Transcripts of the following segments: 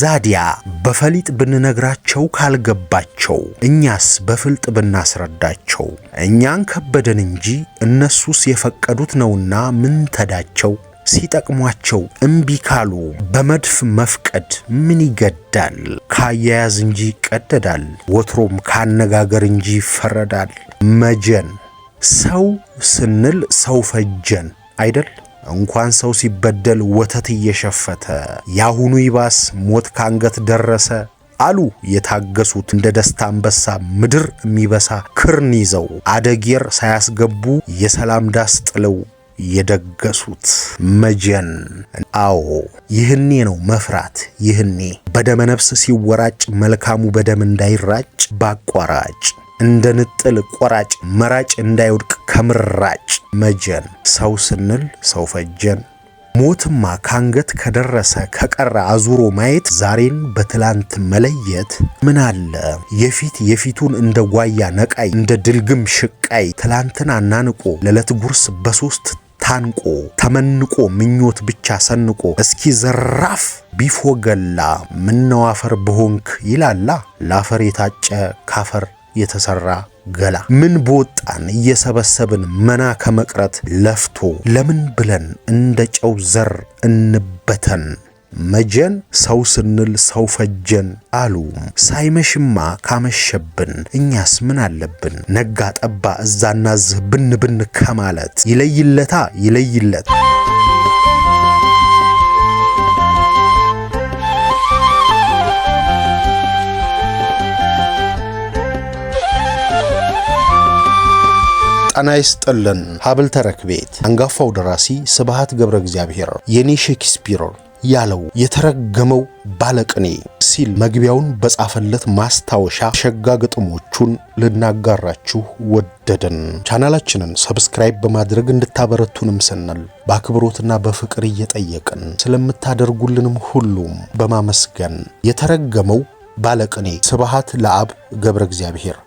ዛዲያ በፈሊጥ ብንነግራቸው ካልገባቸው እኛስ በፍልጥ ብናስረዳቸው እኛን ከበደን እንጂ እነሱስ የፈቀዱት ነውና ምን ተዳቸው ሲጠቅሟቸው እምቢ ካሉ በመድፍ መፍቀድ ምን ይገዳል ካያያዝ እንጂ ይቀደዳል ወትሮም ካነጋገር እንጂ ይፈረዳል መጀን ሰው ስንል ሰው ፈጀን አይደል እንኳን ሰው ሲበደል ወተት እየሸፈተ ያሁኑ ይባስ ሞት ካንገት ደረሰ አሉ የታገሱት እንደ ደስታ አንበሳ ምድር የሚበሳ ክርን ይዘው አደጌር ሳያስገቡ የሰላም ዳስ ጥለው የደገሱት መጀን አዎ ይህኔ ነው መፍራት ይህኔ በደመነፍስ ሲወራጭ መልካሙ በደም እንዳይራጭ ባቋራጭ እንደ ንጥል ቆራጭ መራጭ እንዳይወድቅ ከምራጭ መጀን ሰው ስንል ሰው ፈጀን ሞትማ ካንገት ከደረሰ ከቀረ አዙሮ ማየት ዛሬን በትላንት መለየት ምን አለ የፊቱን እንደ ጓያ ነቃይ እንደ ድልግም ሽቃይ ትላንትን አናንቆ ለለት ጉርስ በሶስት ታንቆ ተመንቆ ምኞት ብቻ ሰንቆ እስኪ ዘራፍ ቢፎገላ ምነው አፈር በሆንክ ይላላ ላፈር የታጨ ካፈር የተሰራ ገላ ምን በወጣን እየሰበሰብን መና ከመቅረት ለፍቶ ለምን ብለን እንደ ጨው ዘር እንበተን መጀን ሰው ስንል ሰው ፈጀን አሉ ሳይመሽማ ካመሸብን እኛስ ምን አለብን ነጋ ጠባ እዛና ዝህ ብን ከማለት ይለይለታ ይለይለት ጣና ይስጥልን ሀብል ተረክቤት አንጋፋው ደራሲ ስብሐት ገብረ እግዚአብሔር የኔ ሼክስፒር ያለው የተረገመው ባለቅኔ ሲል መግቢያውን በጻፈለት ማስታወሻ ሸጋ ግጥሞቹን ልናጋራችሁ ወደድን። ቻናላችንን ሰብስክራይብ በማድረግ እንድታበረቱንም ስንል በአክብሮትና በፍቅር እየጠየቅን ስለምታደርጉልንም ሁሉም በማመስገን የተረገመው ባለቅኔ ስብሐት ለአብ ገብረ እግዚአብሔር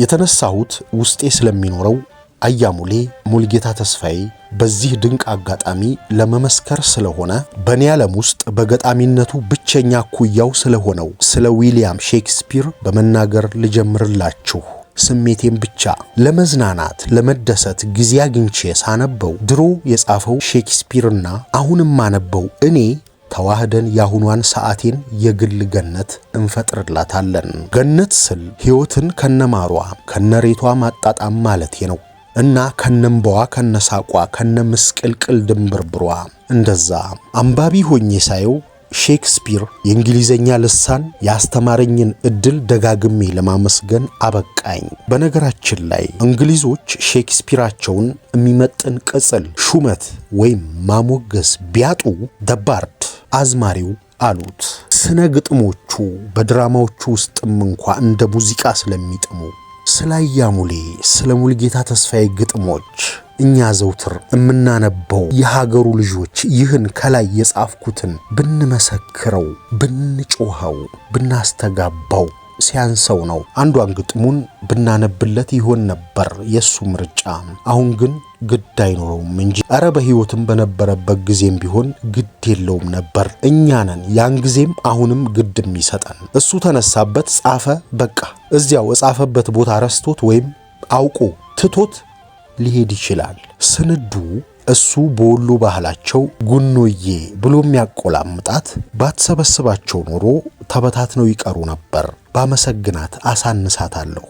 የተነሳሁት ውስጤ ስለሚኖረው አያሙሌ ሙልጌታ ተስፋዬ በዚህ ድንቅ አጋጣሚ ለመመስከር ስለሆነ በኔ ዓለም ውስጥ በገጣሚነቱ ብቸኛ ኩያው ስለሆነው ስለ ዊሊያም ሼክስፒር በመናገር ልጀምርላችሁ ስሜቴን ብቻ ለመዝናናት ለመደሰት ጊዜ አግኝቼ ሳነበው ድሮ የጻፈው ሼክስፒርና አሁንም ማነበው እኔ ተዋህደን ያሁኗን ሰዓቴን የግል ገነት እንፈጥርላታለን ገነት ስል ሕይወትን ከነማሯ ከነሬቷ ማጣጣም ማለቴ ነው እና ከነምባዋ ከነሳቋ ከነምስቅልቅል ድንብርብሯ እንደዛ አንባቢ ሆኜ ሳየው ሼክስፒር የእንግሊዘኛ ልሳን ያስተማረኝን እድል ደጋግሜ ለማመስገን አበቃኝ በነገራችን ላይ እንግሊዞች ሼክስፒራቸውን የሚመጥን ቅጽል ሹመት ወይም ማሞገስ ቢያጡ ደባርድ አዝማሪው አሉት ስነ ግጥሞቹ በድራማዎቹ ውስጥም እንኳን እንደ ሙዚቃ ስለሚጥሙ ስለ አያሙሌ ስለ ሙልጌታ ተስፋዬ ግጥሞች እኛ ዘውትር እምናነበው የሀገሩ ልጆች ይህን ከላይ የጻፍኩትን ብንመሰክረው ብንጮኸው ብናስተጋባው ሲያንሰው ነው አንዷን ግጥሙን ብናነብለት ይሆን ነበር የሱ ምርጫ አሁን ግን ግድ አይኖርም እንጂ አረ በህይወትም በነበረበት ጊዜም ቢሆን ግድ የለውም ነበር እኛንን ያን ጊዜም አሁንም ግድ የሚሰጠን እሱ ተነሳበት ጻፈ በቃ እዚያው ጻፈበት ቦታ ረስቶት ወይም አውቆ ትቶት ሊሄድ ይችላል ስንዱ እሱ በወሎ ባህላቸው ጉኖዬ ብሎ የሚያቆላምጣት ባትሰበስባቸው ኖሮ ተበታትነው ይቀሩ ነበር ባመሰግናት አሳንሳታለሁ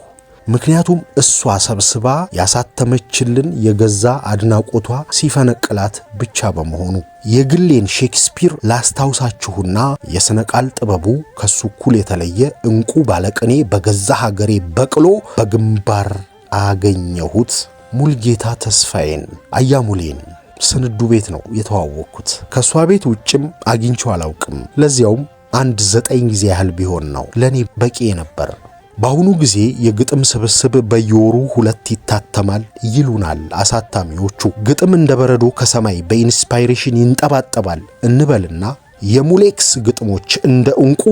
ምክንያቱም እሷ ሰብስባ ያሳተመችልን የገዛ አድናቆቷ ሲፈነቅላት ብቻ በመሆኑ የግሌን ሼክስፒር ላስታውሳችሁና የሥነ ቃል ጥበቡ ከሱ እኩል የተለየ እንቁ ባለቅኔ በገዛ ሀገሬ በቅሎ በግንባር አገኘሁት ሙልጌታ ተስፋዬን አያሙሌን ስንዱ ቤት ነው የተዋወቅኩት ከሷ ቤት ውጭም አግኝቼው አላውቅም ለዚያውም 9 ጊዜ ያህል ቢሆን ነው ለኔ በቂ ነበር በአሁኑ ጊዜ የግጥም ስብስብ በየወሩ 2 ይታተማል ይሉናል አሳታሚዎቹ ግጥም እንደ በረዶ ከሰማይ በኢንስፓይሬሽን ይንጠባጠባል እንበልና የሙሌክስ ግጥሞች እንደ እንቁ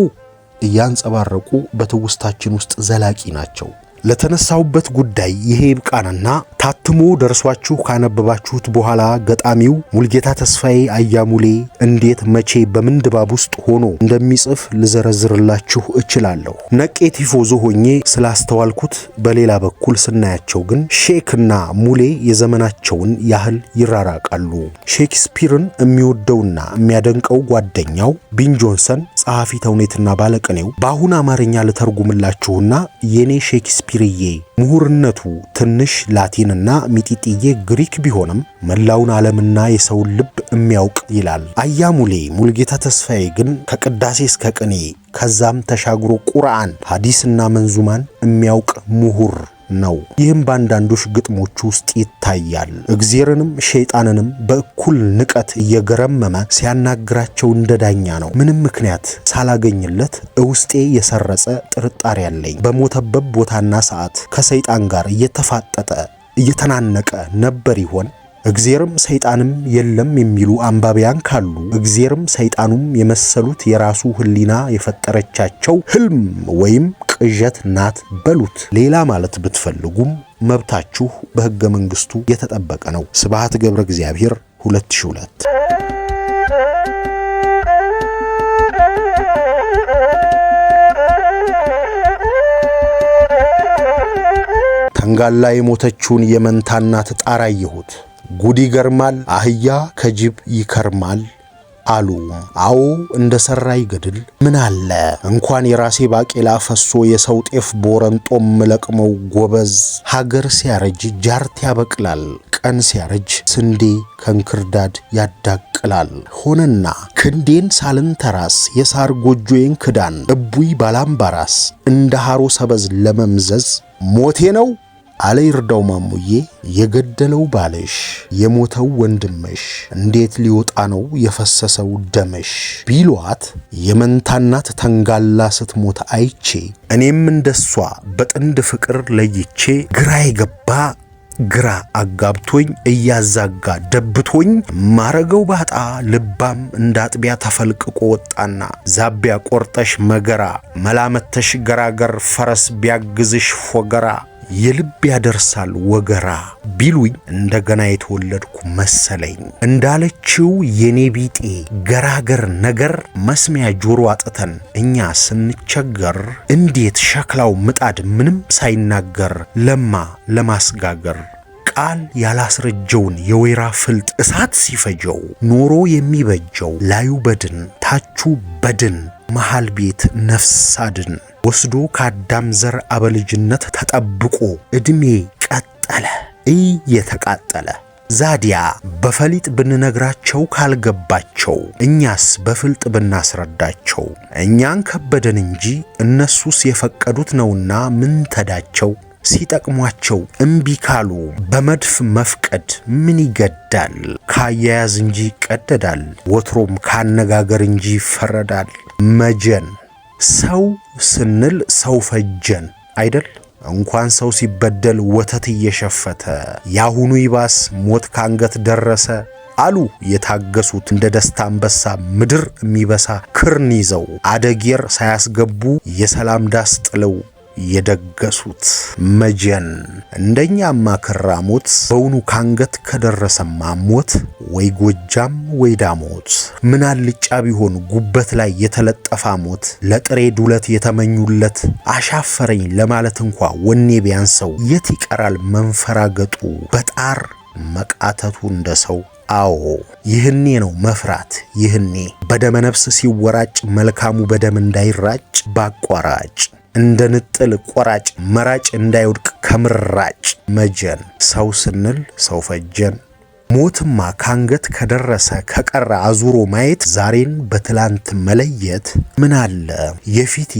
እያንጸባረቁ በትውስታችን ውስጥ ዘላቂ ናቸው ለተነሳውበት ጉዳይ ይሄ ይብቃንና ታትሞ ደርሷችሁ ካነበባችሁት በኋላ ገጣሚው ሙልጌታ ተስፋዬ አያሙሌ እንዴት መቼ በምን ድባብ ውስጥ ሆኖ እንደሚጽፍ ልዘረዝርላችሁ እችላለሁ። ነቄ ቲፎዞ ሆኜ ስላስተዋልኩት በሌላ በኩል ስናያቸው ግን ሼክና ሙሌ የዘመናቸውን ያህል ይራራቃሉ። ሼክስፒርን የሚወደውና የሚያደንቀው ጓደኛው ቢን ጆንሰን ጸሐፊ ተውኔትና ባለቅኔው በአሁን አማርኛ ልተርጉምላችሁና የኔ ሼክስፒርዬ ምሁርነቱ ትንሽ ላቲንና ሚጢጥዬ ግሪክ ቢሆንም መላውን ዓለምና የሰውን ልብ የሚያውቅ ይላል። አያሙሌ ሙልጌታ ተስፋዬ ግን ከቅዳሴ እስከ ቅኔ ከዛም ተሻግሮ ቁርአን ሐዲስና መንዙማን የሚያውቅ ምሁር ነው። ይህም በአንዳንዶች ግጥሞች ውስጥ ይታያል። እግዚአብሔርንም ሸይጣንንም በእኩል ንቀት እየገረመመ ሲያናግራቸው እንደዳኛ ነው። ምንም ምክንያት ሳላገኝለት ውስጤ የሰረጸ ጥርጣሬ አለኝ። በሞተበት ቦታና ሰዓት ከሰይጣን ጋር እየተፋጠጠ እየተናነቀ ነበር ይሆን? እግዚአብሔርም ሰይጣንም የለም የሚሉ አንባቢያን ካሉ እግዚአብሔርም ሰይጣኑም የመሰሉት የራሱ ሕሊና የፈጠረቻቸው ህልም ወይም ቅዠት ናት በሉት። ሌላ ማለት ብትፈልጉም መብታችሁ በሕገ መንግስቱ የተጠበቀ ነው። ስብሐት ገብረ እግዚአብሔር 2002 ተንጋላ የሞተችውን የመንታ እናት ጣር አየሁት። ጉድ ይገርማል፣ አህያ ከጅብ ይከርማል አሉ። አዎ እንደ ሰራ ይገድል። ምን አለ እንኳን የራሴ ባቄላ ፈሶ የሰው ጤፍ ቦረንጦም ለቅመው ጎበዝ። ሀገር ሲያረጅ ጃርት ያበቅላል፣ ቀን ሲያረጅ ስንዴ ከንክርዳድ ያዳቅላል። ሆነና ክንዴን ሳልንተራስ የሳር ጎጆዬን ክዳን እቡይ ባላምባራስ እንደ ሃሮ ሰበዝ ለመምዘዝ ሞቴ ነው አለ ይርዳው ማሙዬ። የገደለው ባልሽ የሞተው ወንድምሽ እንዴት ሊወጣ ነው የፈሰሰው ደምሽ ቢሏት የመንታናት ተንጋላ ስትሞት አይቼ እኔም እንደሷ በጥንድ ፍቅር ለይቼ ግራ የገባ ግራ አጋብቶኝ እያዛጋ ደብቶኝ ማረገው ባጣ ልባም እንዳጥቢያ ተፈልቅቆ ወጣና ዛቢያ ቆርጠሽ መገራ መላመተሽ ገራገር ፈረስ ቢያግዝሽ ፎገራ የልብ ያደርሳል ወገራ ቢሉኝ እንደገና የተወለድኩ መሰለኝ። እንዳለችው የኔ ቢጤ ገራገር ነገር መስሚያ ጆሮ አጥተን እኛ ስንቸገር እንዴት ሸክላው ምጣድ ምንም ሳይናገር ለማ ለማስጋገር ቃል ያላስረጀውን የወይራ ፍልጥ እሳት ሲፈጀው ኖሮ የሚበጀው ላዩ በድን ታቹ በድን መሃል ቤት ነፍስ አድን ወስዶ ከአዳም ዘር አበልጅነት ተጠብቆ ዕድሜ ቀጠለ እየተቃጠለ። ዛዲያ በፈሊጥ ብንነግራቸው ካልገባቸው እኛስ በፍልጥ ብናስረዳቸው እኛን ከበደን እንጂ እነሱስ የፈቀዱት ነውና ምን ተዳቸው። ሲጠቅሟቸው እምቢ ካሉ በመድፍ መፍቀድ ምን ይገዳል? ካያያዝ እንጂ ይቀደዳል፣ ወትሮም ካነጋገር እንጂ ይፈረዳል። መጀን ሰው ስንል ሰው ፈጀን አይደል? እንኳን ሰው ሲበደል ወተት እየሸፈተ ያሁኑ ይባስ ሞት ካንገት ደረሰ አሉ የታገሱት እንደ ደስታ አንበሳ ምድር የሚበሳ ክርን ይዘው አደጌር ሳያስገቡ የሰላም ዳስ ጥለው የደገሱት። መጀን እንደኛማ ክራሞት በውኑ ካንገት ከደረሰማ ሞት ወይ ጎጃም ወይ ዳሞት ምን አልጫ ቢሆን ጉበት ላይ የተለጠፋ ሞት ለጥሬ ዱለት የተመኙለት አሻፈረኝ ለማለት እንኳ ወኔ ቢያንሰው የት ይቀራል መንፈራገጡ በጣር መቃተቱ እንደ ሰው። አዎ ይህኔ ነው መፍራት። ይህኔ በደመነፍስ ሲወራጭ መልካሙ በደም እንዳይራጭ ባቋራጭ እንደ ንጥል ቆራጭ መራጭ እንዳይወድቅ ከምራጭ። መጀን ሰው ስንል ሰው ፈጀን። ሞትማ ካንገት ከደረሰ ከቀረ አዙሮ ማየት ዛሬን በትላንት መለየት ምን አለ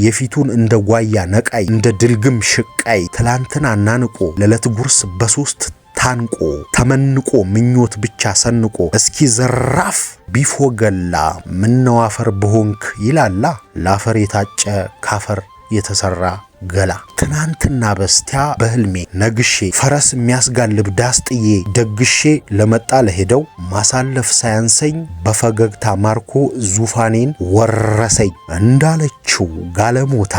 የፊቱን እንደ ጓያ ነቃይ እንደ ድልግም ሽቃይ ትላንትን አናንቆ ለዕለት ጉርስ በሶስት ታንቆ ተመንቆ ምኞት ብቻ ሰንቆ እስኪ ዘራፍ ቢፎገላ ምነው አፈር በሆንክ ይላላ ላፈር የታጨ ካፈር የተሰራ ገላ። ትናንትና በስቲያ በህልሜ ነግሼ ፈረስ የሚያስጋልብ ዳስጥዬ ደግሼ ለመጣ ለሄደው ማሳለፍ ሳያንሰኝ በፈገግታ ማርኮ ዙፋኔን ወረሰኝ እንዳለችው ጋለሞታ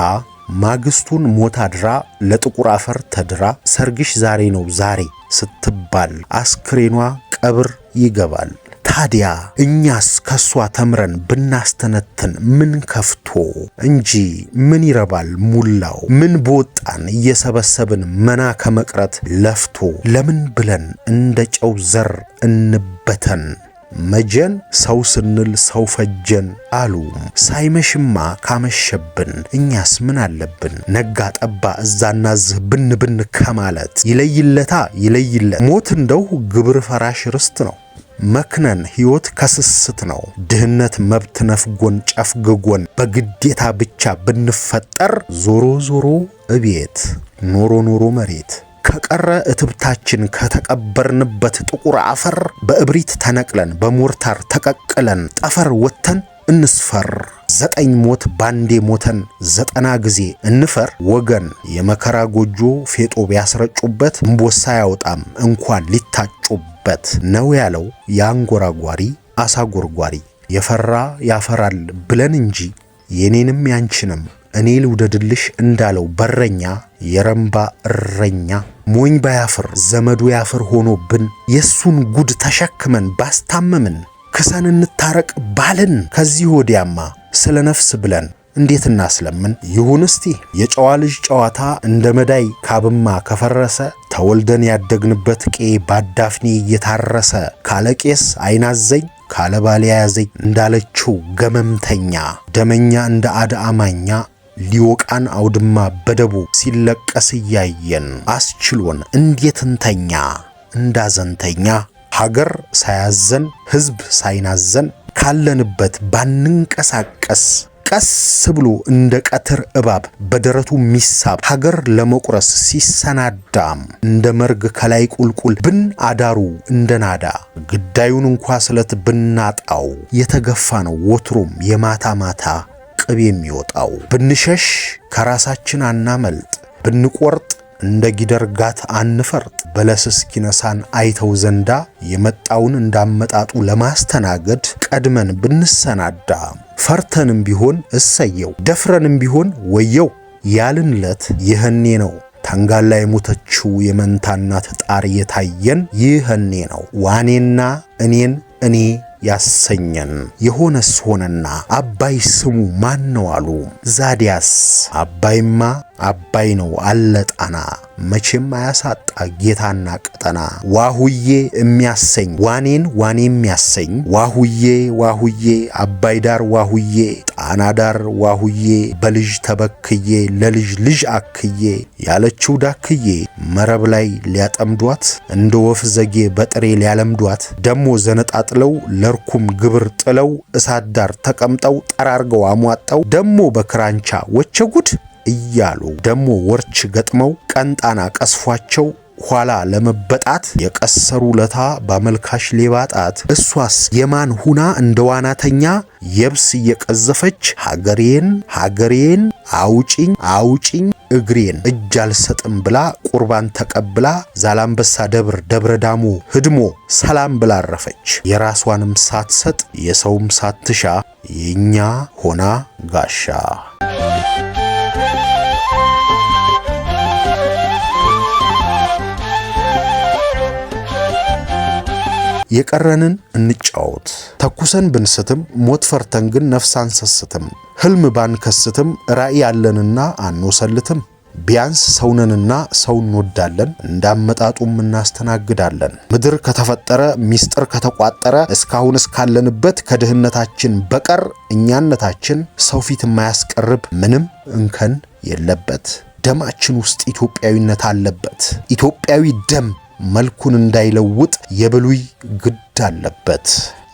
ማግስቱን ሞት አድራ ለጥቁር አፈር ተድራ ሰርግሽ ዛሬ ነው ዛሬ ስትባል አስክሬኗ ቀብር ይገባል። ታዲያ እኛስ ከሷ ተምረን ብናስተነትን ምን ከፍቶ እንጂ ምን ይረባል ሙላው? ምን በወጣን እየሰበሰብን መና ከመቅረት ለፍቶ ለምን ብለን እንደ ጨው ዘር እንበተን? መጀን ሰው ስንል ሰው ፈጀን አሉ። ሳይመሽማ ካመሸብን እኛስ ምን አለብን? ነጋ ጠባ እዛና ዝህ ብን ከማለት ይለይለታ ይለይለት። ሞት እንደው ግብር ፈራሽ ርስት ነው። መክነን ሕይወት ከስስት ነው። ድህነት መብት ነፍጎን ጨፍግጎን በግዴታ ብቻ ብንፈጠር ዞሮ ዞሮ እቤት ኖሮ ኖሮ መሬት ከቀረ እትብታችን ከተቀበርንበት ጥቁር አፈር በእብሪት ተነቅለን በሞርታር ተቀቅለን ጠፈር ወተን እንስፈር። 9 ሞት ባንዴ ሞተን 90 ጊዜ እንፈር። ወገን የመከራ ጎጆ ፌጦ ቢያስረጩበት እምቦሳ ያወጣም እንኳን ሊታጩበት ነው ያለው የአንጎራጓሪ አሳ ጎርጓሪ። የፈራ ያፈራል ብለን እንጂ የኔንም ያንቺንም እኔ ልውደድልሽ እንዳለው በረኛ የረምባ እረኛ ሞኝ ባያፍር ዘመዱ ያፍር ሆኖብን የሱን ጉድ ተሸክመን ባስታመምን ክሰን እንታረቅ ባልን ከዚህ ወዲያማ ስለ ነፍስ ብለን እንዴት እናስለምን? ይሁን እስቲ የጨዋ ልጅ ጨዋታ እንደ መዳይ ካብማ ከፈረሰ ተወልደን ያደግንበት ቄ ባዳፍኔ እየታረሰ ካለቄስ አይናዘኝ ካለባል ያዘኝ እንዳለችው ገመምተኛ ደመኛ እንደ አድ አማኛ ሊወቃን አውድማ በደቡ ሲለቀስ እያየን አስችሎን እንዴት እንተኛ እንዳዘንተኛ? ሀገር ሳያዘን ሕዝብ ሳይናዘን ካለንበት ባንንቀሳቀስ ቀስ ብሎ እንደ ቀትር እባብ በደረቱ ሚሳብ ሀገር ለመቁረስ ሲሰናዳም እንደ መርግ ከላይ ቁልቁል ብን አዳሩ እንደ ናዳ ግዳዩን እንኳ ስለት ብናጣው የተገፋ ነው ወትሮም የማታ ማታ ቅብ የሚወጣው። ብንሸሽ ከራሳችን አናመልጥ፣ ብንቆርጥ እንደ ጊደር ጋት አንፈርጥ። በለስ እስኪነሳን አይተው ዘንዳ የመጣውን እንዳመጣጡ ለማስተናገድ ቀድመን ብንሰናዳ ፈርተንም ቢሆን እሰየው ደፍረንም ቢሆን ወየው ያልንለት ይህኔ ነው። ታንጋላ የሞተችው የመንታ እናት ጣር የታየን ይህኔ ነው። ዋኔና እኔን እኔ ያሰኘን የሆነስ ሆነና አባይ ስሙ ማን ነው አሉ። ዛዲያስ አባይማ አባይ ነው አለጣና መቼም አያሳጣ ጌታና ቀጠና። ዋሁዬ የሚያሰኝ ዋኔን ዋኔ የሚያሰኝ ዋሁዬ ዋሁዬ አባይ ዳር ዋሁዬ ጣና ዳር ዋሁዬ በልጅ ተበክዬ ለልጅ ልጅ አክዬ ያለችው ዳክዬ መረብ ላይ ሊያጠምዷት እንደ ወፍ ዘጌ በጥሬ ሊያለምዷት ደሞ ዘነጣጥለው ለርኩም ግብር ጥለው እሳት ዳር ተቀምጠው ጠራርገው አሟጠው ደሞ በክራንቻ ወቸ ጉድ እያሉ ደሞ ወርች ገጥመው ቀንጣና ቀስፏቸው ኋላ ለመበጣት የቀሰሩ ለታ ባመልካሽ ሌባጣት እሷስ የማን ሁና እንደዋናተኛ የብስ እየቀዘፈች ሀገሬን ሀገሬን አውጪኝ አውጪኝ እግሬን እጅ አልሰጥም ብላ ቁርባን ተቀብላ ዛላምበሳ ደብር ደብረ ዳሞ ህድሞ ሰላም ብላ አረፈች። የራሷንም ሳትሰጥ የሰውም ሳትሻ የኛ ሆና ጋሻ። የቀረንን እንጫወት ተኩሰን ብንስትም ሞት ፈርተን ግን ነፍስ አንሰስትም። ህልም ባንከስትም ራእይ ያለንና አንወሰልትም። ቢያንስ ሰውነንና ሰው እንወዳለን እንዳመጣጡም እናስተናግዳለን። ምድር ከተፈጠረ ሚስጥር ከተቋጠረ እስካሁን እስካለንበት ከድህነታችን በቀር እኛነታችን ሰው ፊት የማያስቀርብ ምንም እንከን የለበት። ደማችን ውስጥ ኢትዮጵያዊነት አለበት። ኢትዮጵያዊ ደም መልኩን እንዳይለውጥ የብሉይ ግድ አለበት።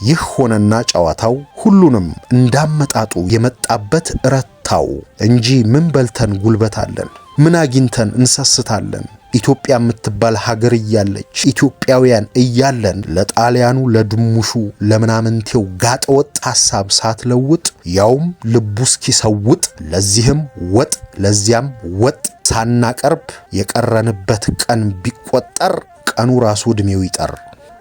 ይህ ሆነና ጨዋታው ሁሉንም እንዳመጣጡ የመጣበት ረታው እንጂ ምን በልተን ጉልበታለን? ምን አግኝተን እንሰስታለን? ኢትዮጵያ የምትባል ሀገር እያለች ኢትዮጵያውያን እያለን ለጣሊያኑ ለድሙሹ ለምናምንቴው ጋጠወጥ ሐሳብ ሳትለውጥ ያውም ልቡ እስኪሰውጥ ለዚህም ወጥ ለዚያም ወጥ ሳናቀርብ የቀረንበት ቀን ቢቆጠር ቀኑ ራሱ ዕድሜው ይጠር።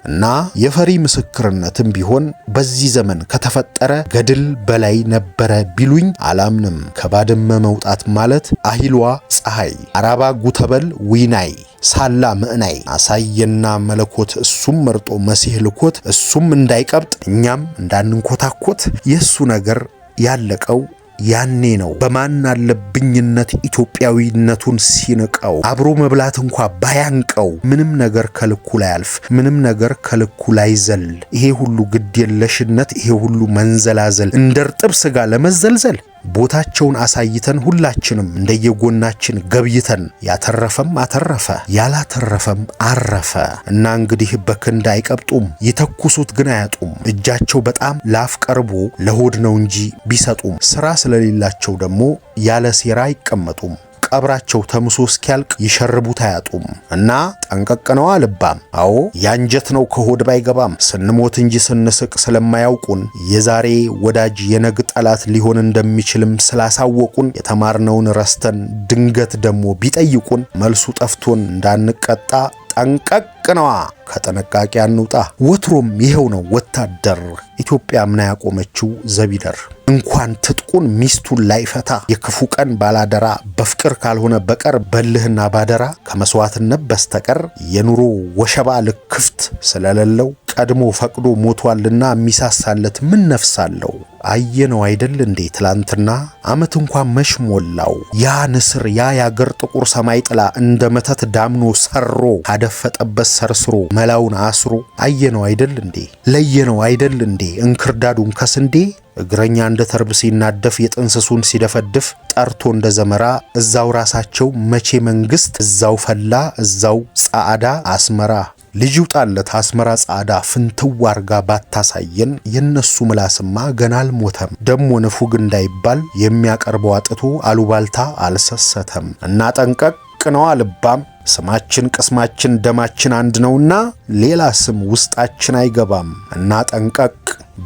እና የፈሪ ምስክርነትም ቢሆን በዚህ ዘመን ከተፈጠረ ገድል በላይ ነበረ ቢሉኝ አላምንም። ከባድመ መውጣት ማለት አሂሏ ፀሐይ አራባ ጉተበል ዊናይ ሳላ ምዕናይ አሳየና መለኮት እሱም መርጦ መሲህ ልኮት እሱም እንዳይቀብጥ እኛም እንዳንንኮታኮት የሱ ነገር ያለቀው ያኔ ነው። በማን አለብኝነት ኢትዮጵያዊነቱን ሲንቀው አብሮ መብላት እንኳ ባያንቀው ምንም ነገር ከልኩ ላይ አልፍ ምንም ነገር ከልኩ ላይ ዘል ይሄ ሁሉ ግድየለሽነት ይሄ ሁሉ መንዘላዘል እንደርጥብ ስጋ ለመዘልዘል ቦታቸውን አሳይተን ሁላችንም እንደየጎናችን ገብይተን ያተረፈም አተረፈ ያላተረፈም አረፈ እና እንግዲህ በክንድ አይቀብጡም ይተኩሱት ግን አያጡም። እጃቸው በጣም ላፍ ቀርቦ ለሆድ ነው እንጂ ቢሰጡም ስራ ስለሌላቸው ደግሞ ያለ ሴራ አይቀመጡም። ቀብራቸው ተምሶ እስኪያልቅ ይሸርቡት አያጡም እና ጠንቀቅ ነው ልባም። አዎ ያንጀት ነው ከሆድ ባይገባም ስንሞት እንጂ ስንስቅ ስለማያውቁን የዛሬ ወዳጅ የነግ ጠላት ሊሆን እንደሚችልም ስላሳወቁን የተማርነውን ረስተን ድንገት ደግሞ ቢጠይቁን መልሱ ጠፍቶን እንዳንቀጣ ጠንቀቅ ነዋ ከጥንቃቄ አንውጣ። ወትሮም ይሄው ነው ወታደር ኢትዮጵያ ምና ያቆመችው ዘቢደር እንኳን ትጥቁን ሚስቱን ላይፈታ የክፉ ቀን ባላደራ በፍቅር ካልሆነ በቀር በልህና ባደራ ከመስዋዕትነት በስተቀር የኑሮ ወሸባ ልክፍት ስለሌለው ቀድሞ ፈቅዶ ሞቷልና የሚሳሳለት ምን ነፍሳለው? አየነው አይደል እንዴ ትላንትና አመት እንኳን መሽ ሞላው ያ ንስር ያ ያገር ጥቁር ሰማይ ጥላ እንደ መተት ዳምኖ ሰሮ ካደፈጠበት ሰርስሮ መላውን አስሮ አየነው አይደል እንዴ ለየነው አይደል እንዴ እንክርዳዱን ከስንዴ እግረኛ እንደ ተርብ ሲናደፍ የጥንስሱን ሲደፈድፍ ጠርቶ እንደ ዘመራ እዛው ራሳቸው መቼ መንግስት እዛው ፈላ እዛው ጻዕዳ አስመራ ልጅ ውጣለት አስመራ ጻዕዳ ፍንትው አርጋ ባታሳየን የነሱ ምላስማ ገና አልሞተም። ደሞ ንፉግ እንዳይባል የሚያቀርበው አጥቶ አሉባልታ አልሰሰተም እና ጠንቀቅ ነው ልባም ስማችን ቅስማችን ደማችን አንድ ነውና ሌላ ስም ውስጣችን አይገባም እና ጠንቀቅ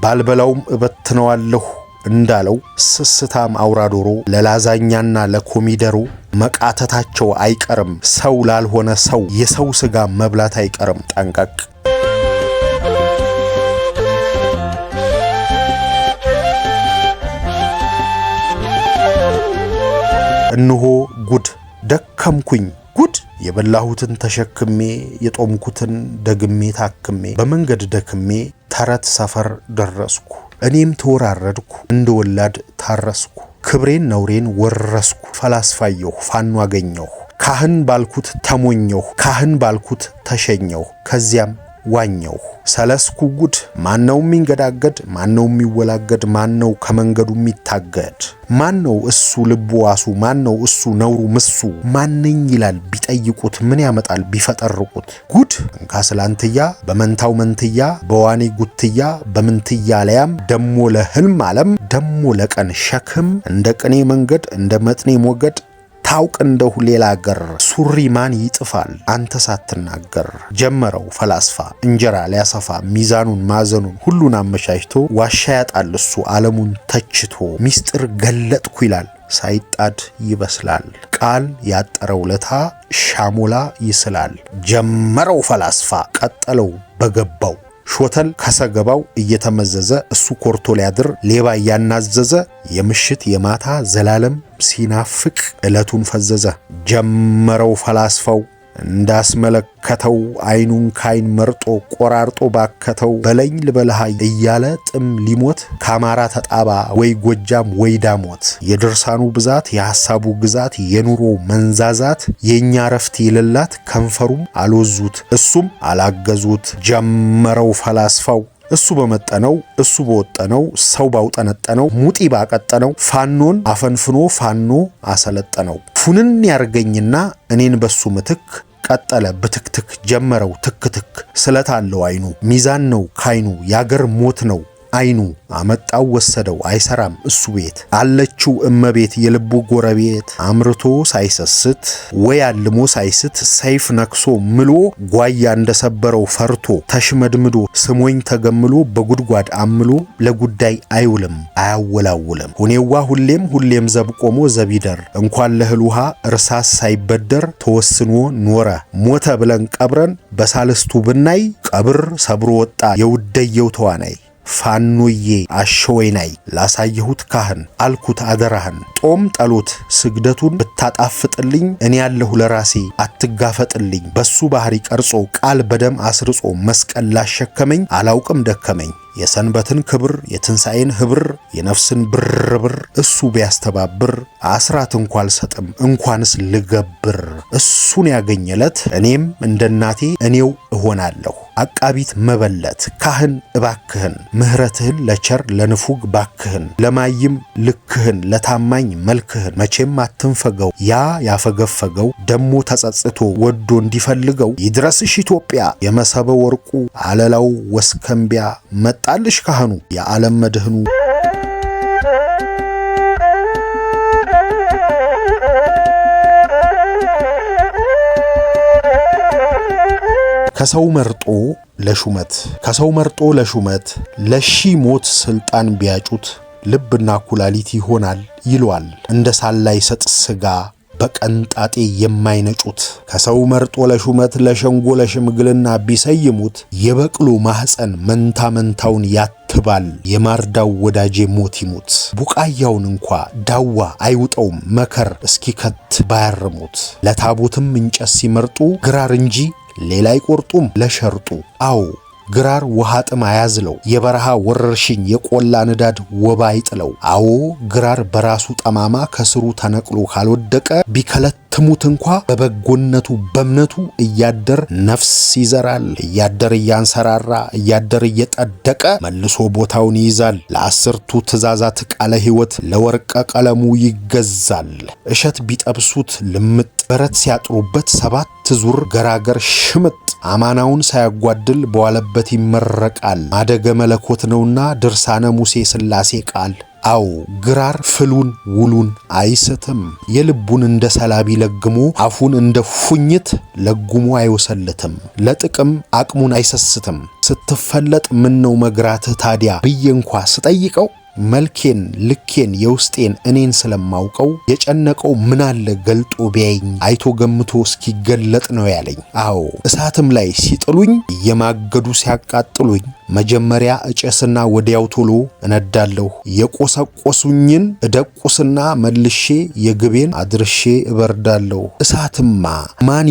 ባልበላውም እበትነዋለሁ እንዳለው ስስታም አውራዶሮ ለላዛኛና ለኮሚደሮ መቃተታቸው አይቀርም። ሰው ላልሆነ ሰው የሰው ስጋ መብላት አይቀርም። ጠንቀቅ። እነሆ ጉድ ደከምኩኝ ጉድ የበላሁትን ተሸክሜ የጦምኩትን ደግሜ ታክሜ በመንገድ ደክሜ ተረት ሰፈር ደረስኩ። እኔም ተወራረድኩ እንደ ወላድ ታረስኩ። ክብሬን ነውሬን ወረስኩ። ፈላስፋየሁ ፋኖ አገኘሁ። ካህን ባልኩት ተሞኘሁ። ካህን ባልኩት ተሸኘሁ። ከዚያም ዋኘሁ። ሰለስኩ ጉድ ማነው የሚንገዳገድ ማነው የሚወላገድ ማነው ከመንገዱ የሚታገድ ማነው እሱ ልቡ ዋሱ ማነው እሱ ነውሩ ምሱ ማንኝ ይላል ቢጠይቁት ምን ያመጣል ቢፈጠርቁት ጉድ እንካስላንትያ በመንታው መንትያ በዋኔ ጉትያ በምንትያ ላያም ደሞ ለህልም ዓለም ደሞ ለቀን ሸክም እንደ ቅኔ መንገድ እንደ መጥኔ ሞገድ ታውቅ እንደሁ ሌላ አገር ሱሪ ማን ይጥፋል አንተ ሳትናገር ጀመረው ፈላስፋ እንጀራ ሊያሰፋ ሚዛኑን ማዘኑን ሁሉን አመቻችቶ ዋሻ ያጣል እሱ ዓለሙን ተችቶ ሚስጥር ገለጥኩ ይላል ሳይጣድ ይበስላል ቃል ያጠረው ለታ ሻሞላ ይስላል ጀመረው ፈላስፋ ቀጠለው በገባው ሾተል ከሰገባው እየተመዘዘ እሱ ኮርቶ ሊያድር ሌባ ያናዘዘ የምሽት የማታ ዘላለም ሲናፍቅ እለቱን ፈዘዘ ጀመረው ፈላስፋው እንዳስመለከተው አይኑን ካይን መርጦ ቆራርጦ ባከተው በለኝ ልበልሃ እያለ ጥም ሊሞት ካማራ ተጣባ ወይ ጎጃም ወይ ዳሞት የድርሳኑ ብዛት የሐሳቡ ግዛት የኑሮ መንዛዛት የኛ ረፍት ይልላት ከንፈሩም አልወዙት እሱም አላገዙት ጀመረው ፈላስፋው እሱ በመጠነው እሱ በወጠነው ሰው ባውጠነጠነው ሙጢ ባቀጠነው ፋኖን አፈንፍኖ ፋኖ አሰለጠነው ፉንን ያርገኝና እኔን በሱ ምትክ ቀጠለ ብትክትክ ጀመረው ትክትክ ስለታለው አይኑ ሚዛን ነው ካይኑ ያገር ሞት ነው አይኑ አመጣው ወሰደው አይሰራም እሱ ቤት አለችው እመቤት የልቡ ጎረቤት አምርቶ ሳይሰስት ወይ አልሞ ሳይስት ሰይፍ ነክሶ ምሎ ጓያ እንደሰበረው ፈርቶ ተሽመድምዶ ስሞኝ ተገምሎ በጉድጓድ አምሎ ለጉዳይ አይውልም አያወላውልም ሁኔዋ ሁሌም ዘብ ቆሞ ዘቢደር እንኳን ለህል ውሃ እርሳስ ሳይበደር ተወስኖ ኖረ ሞተ ብለን ቀብረን በሳልስቱ ብናይ ቀብር ሰብሮ ወጣ የውደየው ተዋናይ ፋኖዬ አሸወይናይ ላሳየሁት ካህን አልኩት አደራህን ጦም ጠሎት ስግደቱን ብታጣፍጥልኝ እኔ ያለሁ ለራሴ አትጋፈጥልኝ በሱ ባህሪ ቀርጾ ቃል በደም አስርጾ መስቀል ላሸከመኝ አላውቅም ደከመኝ የሰንበትን ክብር የትንሣኤን ህብር የነፍስን ብርብር እሱ ቢያስተባብር አስራት እንኳን አልሰጥም እንኳንስ ልገብር እሱን ያገኘለት እኔም እንደናቴ እኔው እሆናለሁ አቃቢት መበለት ካህን እባክህን ምህረትህን ለቸር ለንፉግ ባክህን ለማይም ልክህን ለታማኝ መልክህን መቼም አትንፈገው ያ ያፈገፈገው ደሞ ተጸጽቶ ወዶ እንዲፈልገው ይድረስሽ ኢትዮጵያ የመሰበ ወርቁ አለላው ወስከምቢያ መጣልሽ ካህኑ የዓለም መድህኑ ከሰው መርጦ ለሹመት ለሺ ሞት ስልጣን ቢያጩት ልብና ኩላሊት ይሆናል ይሏል እንደ ሳላይ ሰጥ ስጋ በቀንጣጤ የማይነጩት ከሰው መርጦ ለሹመት ለሸንጎ ለሽምግልና ቢሰይሙት የበቅሎ ማህፀን መንታውን ያትባል የማርዳው ወዳጄ ሞት ይሙት ቡቃያውን እንኳ ዳዋ አይውጠውም መከር እስኪከት ባያርሙት ለታቦትም እንጨት ሲመርጡ ግራር እንጂ ሌላ አይቆርጡም ለሸርጡ አው ግራር ውሃ ጥም አያዝለው የበረሃ ወረርሽኝ የቆላ ንዳድ ወባ ይጥለው አዎ ግራር በራሱ ጠማማ ከስሩ ተነቅሎ ካልወደቀ ቢከለትሙት እንኳ በበጎነቱ በእምነቱ እያደር ነፍስ ይዘራል እያደር እያንሰራራ እያደር እየጠደቀ መልሶ ቦታውን ይይዛል ለአስርቱ ትእዛዛት ቃለ ሕይወት ለወርቀ ቀለሙ ይገዛል እሸት ቢጠብሱት ልምጥ በረት ሲያጥሩበት 7 ዙር ገራገር ሽምጥ አማናውን ሳያጓድል በዋለበት ይመረቃል ማደገ መለኮት ነውና ድርሳነ ሙሴ ሥላሴ ቃል አው ግራር ፍሉን ውሉን አይስትም የልቡን እንደ ሰላቢ ለግሞ አፉን እንደ ፉኝት ለጉሞ አይወሰልትም ለጥቅም አቅሙን አይሰስትም ስትፈለጥ ምን ነው መግራትህ ታዲያ ብዬ እንኳ ስጠይቀው መልኬን ልኬን የውስጤን እኔን ስለማውቀው የጨነቀው ምን አለ ገልጦ ቢያይኝ አይቶ ገምቶ እስኪገለጥ ነው ያለኝ አዎ እሳትም ላይ ሲጥሉኝ የማገዱ ሲያቃጥሉኝ መጀመሪያ እጨስና ወዲያው ቶሎ እነዳለሁ የቆሰቆሱኝን እደቁስና መልሼ የግቤን አድርሼ እበርዳለሁ እሳትማ ማን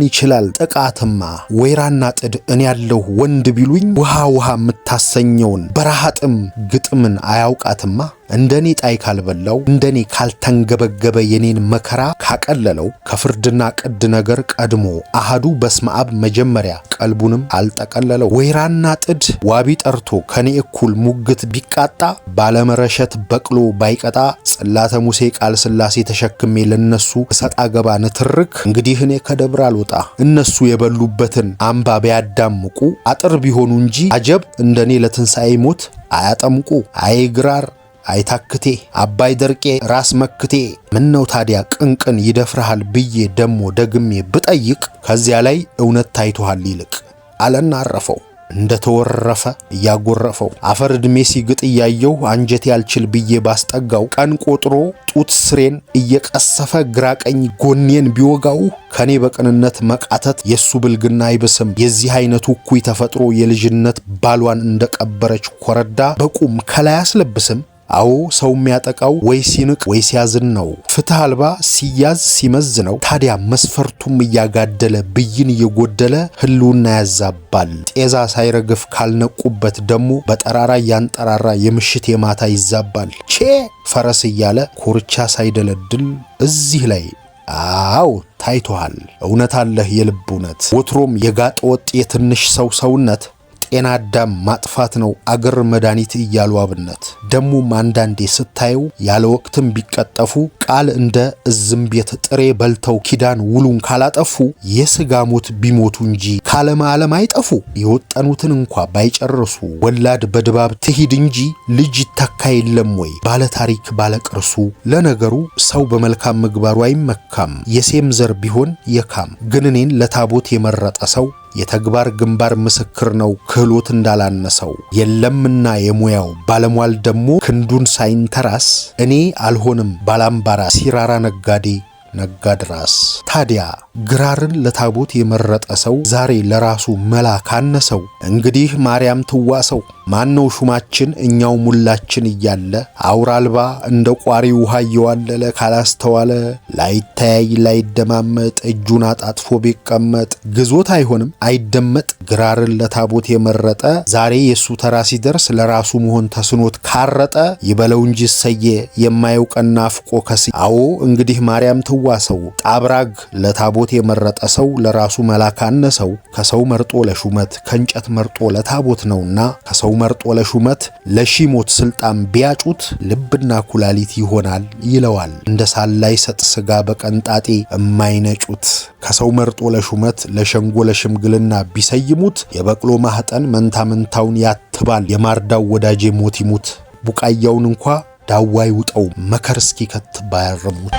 ይችላል ጥቃትማ ወይራና ጥድ እኔ ያለሁ ወንድ ቢሉኝ ውሃ የምታሰኘውን በረሃጥም ግጥምን አያውቃትማ እንደኔ ጣይ ካልበላው እንደኔ ካልተንገበገበ የኔን መከራ ካቀለለው ከፍርድና ቅድ ነገር ቀድሞ አሃዱ በስመ አብ መጀመሪያ ቀልቡንም አልጠቀለለው ወይራና ጥድ ዋቢ ጠርቶ ከኔ እኩል ሙግት ቢቃጣ ባለመረሸት በቅሎ ባይቀጣ ጽላተ ሙሴ ቃል ሥላሴ ተሸክሜ ለነሱ እሰጣ ገባ ንትርክ እንግዲህ እኔ ከደብር አልወጣ እነሱ የበሉበትን አምባ ቢያዳምቁ አጥር ቢሆኑ እንጂ አጀብ እንደኔ ለትንሣኤ ሞት አያጠምቁ አይግራር አይታክቴ አባይ ደርቄ ራስ መክቴ ምነው ታዲያ ቅንቅን ይደፍርሃል ብዬ ደሞ ደግሜ ብጠይቅ ከዚያ ላይ እውነት ታይቶሃል ይልቅ አለና አረፈው እንደተወረፈ እያጎረፈው አፈር ዕድሜ ሲግጥ እያየው አንጀቴ ያልችል ብዬ ባስጠጋው ቀን ቆጥሮ ጡት ስሬን እየቀሰፈ ግራቀኝ ጎኔን ቢወጋው ከኔ በቅንነት መቃተት የሱ ብልግና አይብስም የዚህ አይነቱ ኩይ ተፈጥሮ የልጅነት ባሏን እንደቀበረች ኮረዳ በቁም ከላይ አስለብስም አዎ ሰው የሚያጠቃው ወይ ሲንቅ ወይ ሲያዝን ነው ፍትህ አልባ ሲያዝ ሲመዝ ነው ታዲያ መስፈርቱም እያጋደለ ብይን እየጎደለ ህልውና ያዛባል ጤዛ ሳይረግፍ ካልነቁበት ደሞ በጠራራ ያንጠራራ የምሽት የማታ ይዛባል ቼ ፈረስ እያለ ኮርቻ ሳይደለድል እዚህ ላይ አው ታይቷል እውነት አለህ የልብ እውነት ወትሮም የጋጠ ወጥ የትንሽ ሰው ሰውነት ጤና አዳም ማጥፋት ነው አገር መድኃኒት እያሉ አብነት ደሙም አንዳንዴ ስታየው ያለ ወቅትም ቢቀጠፉ ቃል እንደ እዝም ቤት ጥሬ በልተው ኪዳን ውሉን ካላጠፉ የስጋ ሞት ቢሞቱ እንጂ ካለም ዓለም አይጠፉ። የወጠኑትን እንኳ ባይጨርሱ ወላድ በድባብ ትሂድ እንጂ ልጅ ይተካ የለም ወይ ባለ ታሪክ ባለ ቅርሱ። ለነገሩ ሰው በመልካም ምግባሩ አይመካም የሴም ዘር ቢሆን የካም። ግን እኔን ለታቦት የመረጠ ሰው የተግባር ግንባር ምስክር ነው ክህሎት እንዳላነሰው። የለምና የሙያው ባለሟል ደሞ ክንዱን ሳይንተራስ እኔ አልሆንም ባላምባራ ሲራራ ነጋዴ ነጋድራስ። ታዲያ ግራርን ለታቦት የመረጠ ሰው ዛሬ ለራሱ መላ ካነሰው እንግዲህ ማርያም ትዋሰው። ማነው ሹማችን እኛው ሙላችን እያለ አውራ አልባ እንደ ቋሪ ውሃ እየዋለለ ካላስተዋለ ላይተያይ ላይደማመጥ እጁን አጣጥፎ ቢቀመጥ ግዞት አይሆንም አይደመጥ። ግራርን ለታቦት የመረጠ ዛሬ የሱ ተራ ሲደርስ ለራሱ መሆን ተስኖት ካረጠ ይበለው እንጂ ሰየ የማይውቀና አፍቆ ከሲ። አዎ እንግዲህ ማርያም ትዋሰው። ጣብራግ ለታቦት የመረጠ ሰው ለራሱ መላክ አነሰው። ከሰው መርጦ ለሹመት ከእንጨት መርጦ ለታቦት ነውና ከሰው መርጦ ለሹመት ለሺሞት ስልጣን ቢያጩት ልብና ኩላሊት ይሆናል ይለዋል እንደ ሳላይ ሰጥ ስጋ በቀንጣጤ እማይነጩት። ከሰው መርጦ ለሹመት ለሸንጎ ለሽምግልና ቢሰይሙት የበቅሎ ማህጠን መንታ መንታውን ያትባል የማርዳው ወዳጄ ሞት ይሙት። ቡቃያውን እንኳ ዳዋይ ውጠው መከር እስኪከት ባያረሙት